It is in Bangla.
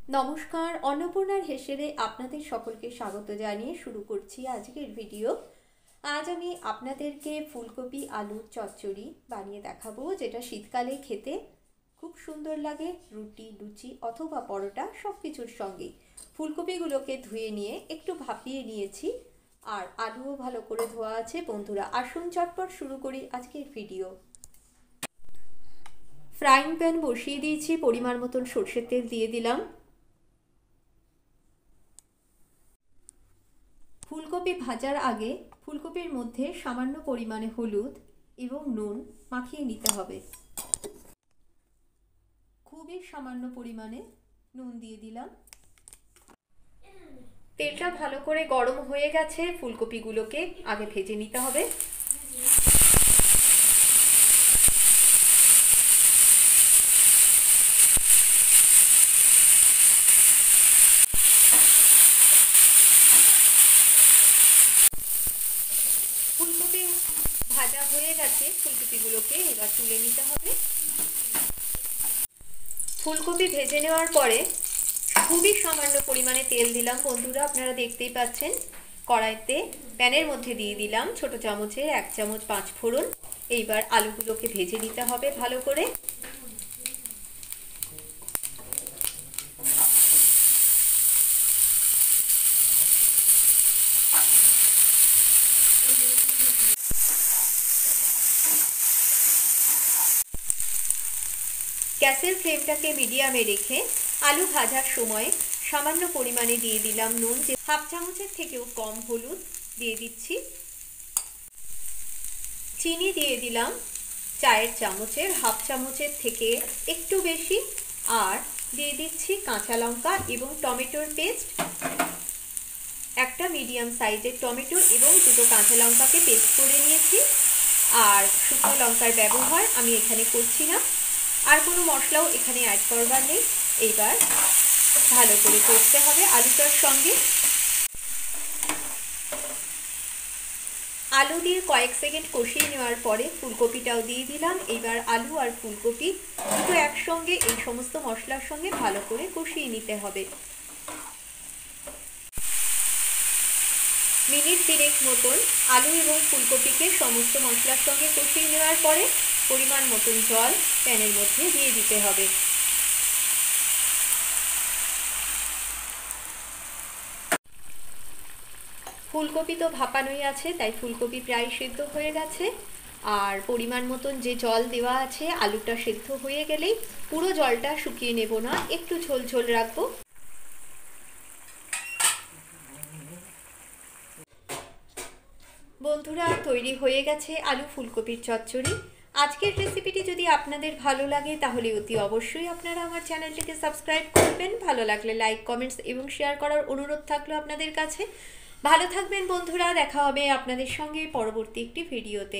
নমস্কার, অন্নপূর্ণার হেসেলে আপনাদের সকলকে স্বাগত জানিয়ে শুরু করছি আজকের ভিডিও। আজ আমি আপনাদেরকে ফুলকপি আলুর চচ্চড়ি বানিয়ে দেখাবো, যেটা শীতকালে খেতে খুব সুন্দর লাগে রুটি, লুচি অথবা পরোটা সব কিছুর সঙ্গেই। ফুলকপিগুলোকে ধুয়ে নিয়ে একটু ভাপিয়ে নিয়েছি, আর আলুও ভালো করে ধোয়া আছে। বন্ধুরা, আসুন চটপট শুরু করি আজকের ভিডিও। ফ্রাইং প্যান বসিয়ে দিয়েছি, পরিমাণ মতন সর্ষের তেল দিয়ে দিলাম। ফুলকপি ভাজার আগে ফুলকপির মধ্যে সামান্য পরিমাণে হলুদ এবং নুন মাখিয়ে নিতে হবে। খুবই সামান্য পরিমাণে নুন দিয়ে দিলাম। তেলটা ভালো করে গরম হয়ে গেছে, ফুলকপিগুলোকে আগে ভেজে নিতে হবে। ফুলকপি ভাজা হয়ে গেছে, ফুলকপিগুলোকে এবার তুলে নিতে হবে। ফুলকপি ভেজে নেওয়ার পরে খুবই সামান্য পরিমাণে তেল দিলাম। বন্ধুরা, আপনারা দেখতেই পাচ্ছেন কড়াইতে প্যানের মধ্যে দিয়ে দিলাম ছোট চামচে 1 চামচ 5 ফোড়ন। এইবার আলুগুলোকে ভেজে নিতে হবে ভালো করে। গ্যাসের ফ্লেমটাকে মিডিয়ামে রেখে আলু ভাজার সময় সামান্য পরিমাণে দিয়ে দিলাম নুন, যে হাফ চামচের থেকেও কম হলুদ দিয়ে দিচ্ছি। চিনি দিয়ে দিলাম চায়ের চামচের হাফ চামচের থেকে একটু বেশি, আর দিয়ে দিচ্ছি কাঁচা লঙ্কা এবং টমেটোর পেস্ট। একটা মিডিয়াম সাইজের টমেটো এবং দুটো কাঁচা লঙ্কাকে পেস্ট করে নিয়েছি, আর শুকনো লঙ্কার ব্যবহার আমি এখানে করছি না। আর কোনো মশলাও এখানে অ্যাড করবার নেই। এইবার ভালো করে কষতে হবে আলুটার সঙ্গে। আলু দিয়ে কয়েক সেকেন্ড কষিয়ে নেওয়ার পরে ফুলকপিটাও দিয়ে দিলাম। এবার আলু আর ফুলকপি দুটো একসঙ্গে এই সমস্ত মশলার সঙ্গে ভালো করে কষিয়ে নিতে হবে। মিনিট 3 মতন আলু এবং ফুলকপিকে সমস্ত মশলার সঙ্গে কষিয়ে নেওয়ার পরে পরিমাণ মতন জল প্যানের মধ্যে দিয়ে দিতে হবে। ফুলকপি তো ভাপানোই আছে, তাই ফুলকপি প্রায় সেদ্ধ হয়ে গেছে। আর পরিমাণ মতন যে জল দেওয়া আছে, আলুটা সেদ্ধ হয়ে গেলেই পুরো জলটা শুকিয়ে নেব না, একটু ঝোল ঝোল রাখবো। বন্ধুরা, তৈরি হয়ে গেছে আলু ফুলকপির চচ্চড়ি। আজকের রেসিপিটি যদি আপনাদের ভালো লাগে তাহলে অতি অবশ্যই আপনারা আমার চ্যানেলটিকে সাবস্ক্রাইব করবেন। ভালো লাগলে লাইক, কমেন্টস এবং শেয়ার করার অনুরোধ থাকলো আপনাদের কাছে। ভালো থাকবেন বন্ধুরা, দেখা হবে আপনাদের সঙ্গে পরবর্তী একটি ভিডিওতে।